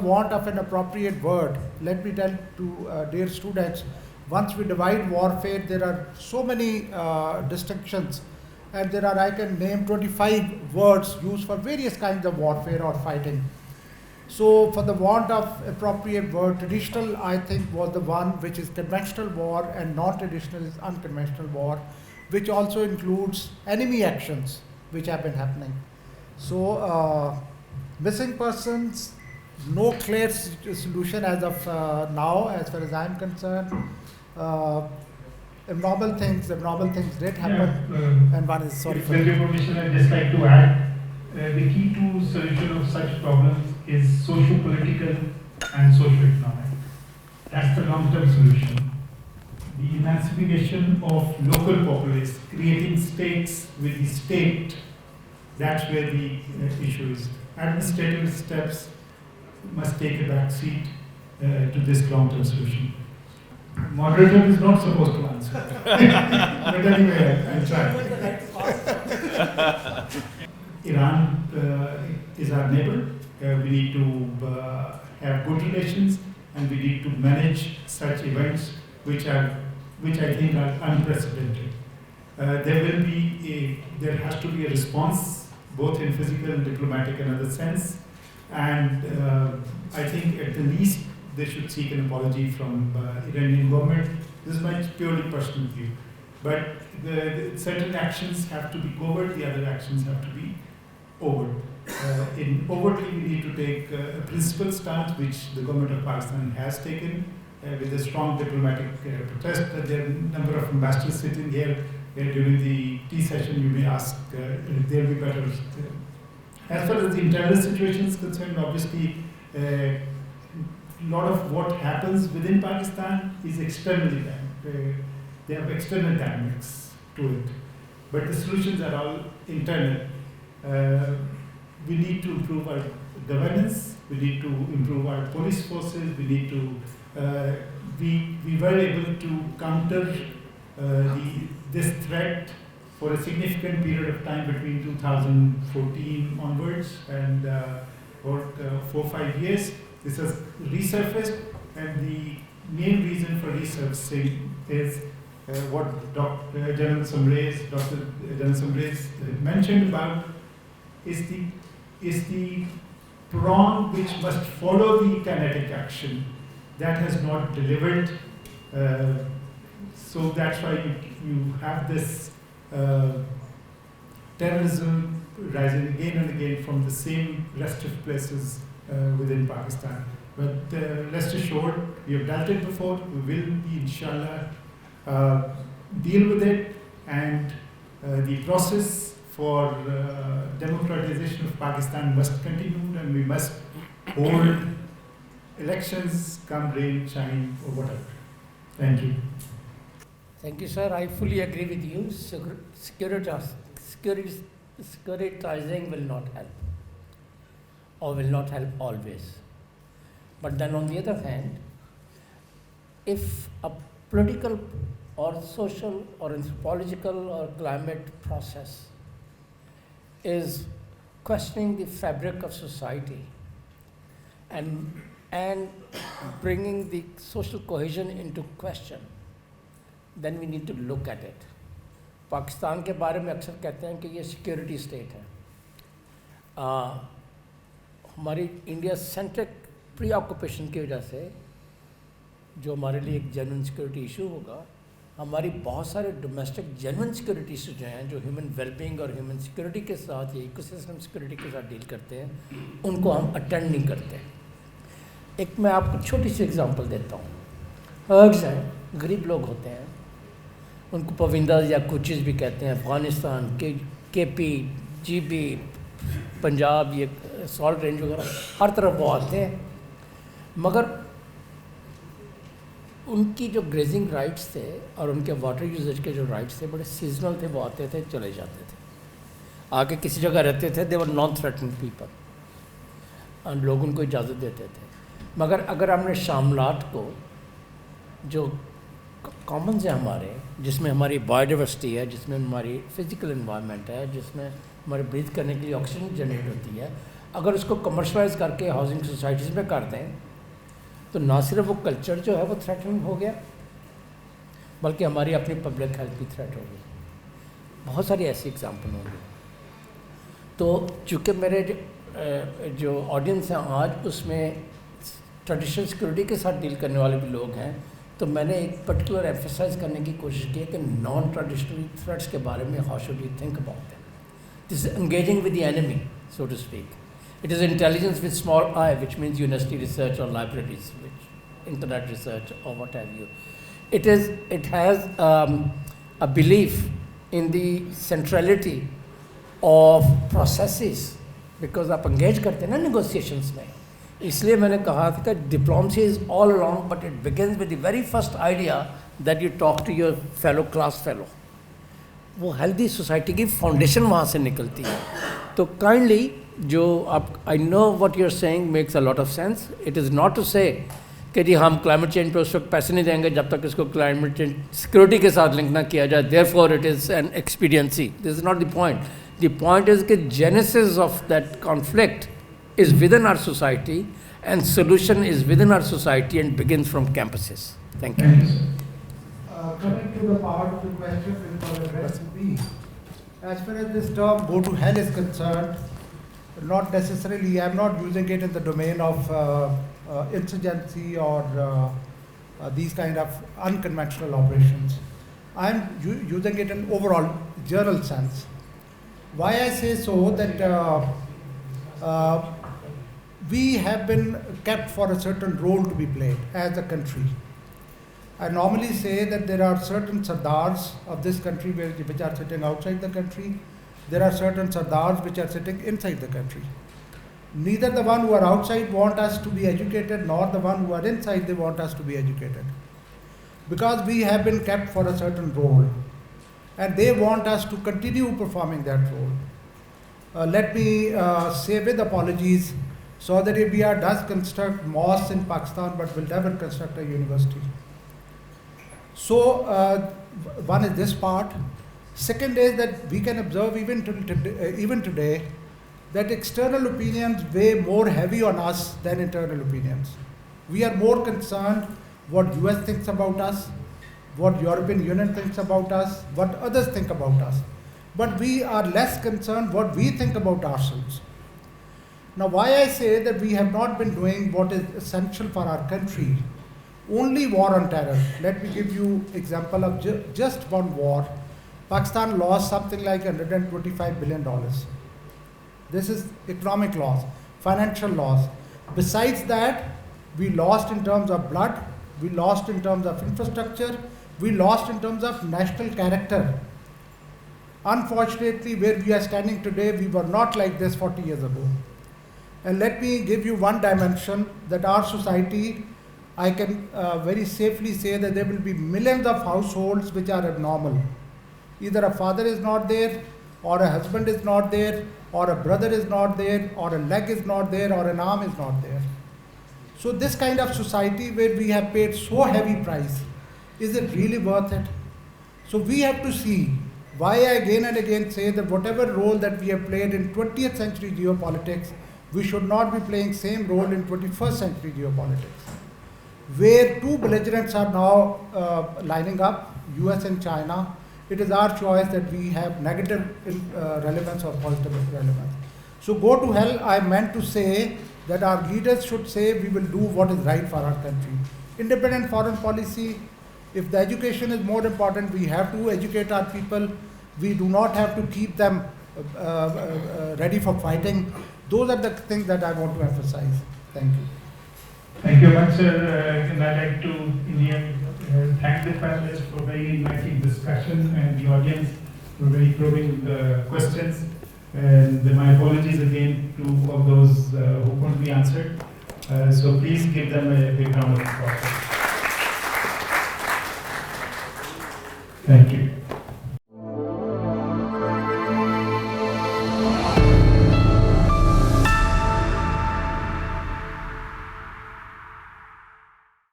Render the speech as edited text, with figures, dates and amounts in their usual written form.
want of an appropriate word, let me tell to dear students, once we divide warfare, there are so many distinctions, and there are, I can name 25 words used for various kinds of warfare or fighting. So for the want of appropriate word, traditional, I think, was the one which is conventional war, and non-traditional is unconventional war, which also includes enemy actions which have been happening. So missing persons, no clear solution as of now, as far as I'm concerned. Abnormal things did happen, and one is, sorry for with your permission, I'd just like to add, the key to solution of such problems is socio-political and socio-economic. That's the long-term solution. The emancipation of local populace, creating states with the state, that's where the issue is. Administrative steps must take a back seat to this long-term solution. Moderator is not supposed to answer. But anyway, I'll try. Iran is our neighbor. We need to have good relations, and we need to manage such events which I think are unprecedented. There has to be a response, both in physical, diplomatic, and other sense. And I think at the least they should seek an apology from Iranian government. This is my purely personal view. But the certain actions have to be covered, the other actions have to be overt. Overtly, we need to take a principled stance, which the government of Pakistan has taken, with a strong diplomatic protest. There are a number of ambassadors sitting here during the tea session. You may ask, they'll be better. As far as the internal situation is concerned, obviously, a lot of what happens within Pakistan is externally done. They have external dynamics to it. But the solutions are all internal. We need to improve our governance, we need to improve our police forces, we need to, we were able to counter this threat for a significant period of time between 2014 onwards, and for 4 or 5 years. This has resurfaced, and the main reason for resurfacing is what Dr. General Samrez mentioned about is the prong which must follow the kinetic action. That has not delivered. So that's why you have this terrorism rising again and again from the same restive places within Pakistan. But rest assured, we have dealt it before, we will be, inshallah, deal with it, and the process for democratization of Pakistan must continue, and we must hold elections, come rain, shine, or whatever. Thank you. Thank you, sir. I fully agree with you. Securitizing will not help, or will not help always. But then on the other hand, if a political or social or anthropological or climate process is questioning the fabric of society and bringing the social cohesion into question, then we need to look at it. Pakistan के बारे में अक्सर कहते हैं कि ये security state है. हमारी इंडिया सेंट्रिक प्री ऑक्यूपेशन की वजह से जो हमारे लिए एक जेन्युइन सिक्योरिटी इशू होगा, हमारी बहुत सारे डोमेस्टिक जेन्युइन सिक्योरिटी इशू जो हैं, जो ह्यूमन वेलबींग और ह्यूमन सिक्योरिटी के साथ या इकोसिस्टम सिक्योरिटी के साथ डील करते हैं, उनको हम अटेंड नहीं करते. एक मैं आपको छोटी सी एग्जांपल देता हूँ. हर्ग्स हैं, गरीब लोग होते हैं, उनको पविंदा या कोचिज़ भी कहते हैं. अफ़गानिस्तान केपी, जीबी, पंजाब, ये सॉल्ट रेंज वगैरह हर तरफ वो आते हैं. मगर उनकी जो ग्रेजिंग राइट्स थे और उनके वाटर यूजेज के जो राइट्स थे बड़े सीजनल थे. वो आते थे, चले जाते थे, आके किसी जगह रहते थे. दे वर नॉन थ्रेटनिंग पीपल, और लोग उनको इजाज़त देते थे. मगर अगर हमने शामलाट को, जो कॉमन्स है हमारे, जिसमें हमारी बायोडाइवर्सिटी है, जिसमें हमारी फिज़िकल इन्वायरमेंट है, जिसमें हमारे ब्रीथ करने के लिए ऑक्सीजन जनरेट होती है, अगर उसको कमर्शलाइज करके हाउसिंग सोसाइटीज़ में कर दें तो ना सिर्फ वो कल्चर जो है वो थ्रेटन हो गया, बल्कि हमारी अपनी पब्लिक हेल्थ भी थ्रेट होगी। बहुत सारी ऐसी एग्जाम्पल होंगी। तो चूँकि मेरे जो ऑडियंस हैं आज उसमें ट्रेडिशनल सिक्योरिटी के साथ डील करने वाले भी लोग हैं, तो मैंने एक पर्टिकुलर एम्फेसाइज करने की कोशिश की है कि नॉन ट्रेडिशनल थ्रेट्स के बारे में how should you think about them. This is engaging with the enemy, so to speak. It is intelligence with small I, which means university research or libraries, which internet research or what have you. It has a belief in the centrality of processes, because आप engage करते हैं ना negotiations में। इसलिए मैंने कहा था कि diplomacy is all along, but it begins with the very first idea that you talk to your class fellow. वो healthy society की foundation वहाँ से निकलती है। तो kindly जो आप I know what you're saying makes a lot of sense. It is not to say कि जी हम क्लाइमेट चेंज पर उस वक्त पैसे नहीं देंगे जब तक इसको क्लाइमेट चेंज सिक्योरिटी के साथ लिंक ना किया जाए, therefore it is an expediency. This is not the point. The point is कि genesis of that conflict is within our society and solution is within our society and begins from campuses. Thank you. Coming to the part of the question which was addressed to me, as far as this term "go to hell" is concerned, not necessarily, I'm not using it in the domain of insurgency or these kind of unconventional operations. I'm using it in overall general sense. Why I say so, that we have been kept for a certain role to be played as a country. I normally say that there are certain sardars of this country which are sitting outside the country. There are certain sardars which are sitting inside the country. Neither the one who are outside want us to be educated, nor the one who are inside they want us to be educated. Because we have been kept for a certain role, and they want us to continue performing that role. Let me say with apologies, Saudi Arabia does construct mosques in Pakistan, but will never construct a university. So one is this part. Second is that we can observe even today that external opinions weigh more heavy on us than internal opinions. We are more concerned what US thinks about us, what European Union thinks about us, what others think about us. But we are less concerned what we think about ourselves. Now, why I say that we have not been doing what is essential for our country, only war on terror. Let me give you example of just one war. Pakistan lost something like $125 billion. This is economic loss, financial loss. Besides that, we lost in terms of blood, we lost in terms of infrastructure, we lost in terms of national character. Unfortunately, where we are standing today, we were not like this 40 years ago. And let me give you one dimension that our society, I can very safely say that there will be millions of households which are abnormal. Either a father is not there, or a husband is not there, or a brother is not there, or a leg is not there, or an arm is not there. So this kind of society where we have paid so heavy price, is it really worth it? So we have to see why I again and again say that whatever role that we have played in 20th century geopolitics, we should not be playing same role in 21st century geopolitics, where two belligerents are now lining up, US and China. It is our choice that we have negative relevance or positive relevance. So go to hell, I meant to say that our leaders should say we will do what is right for our country. Independent foreign policy, if the education is more important, we have to educate our people. We do not have to keep them ready for fighting. Those are the things that I want to emphasize. Thank you. Thank you much, sir. And I'd like to thank the panelists for very enlightening discussion and the audience for very probing questions. And my apologies again to all those who couldn't be answered. So please give them a big round of applause. Thank you.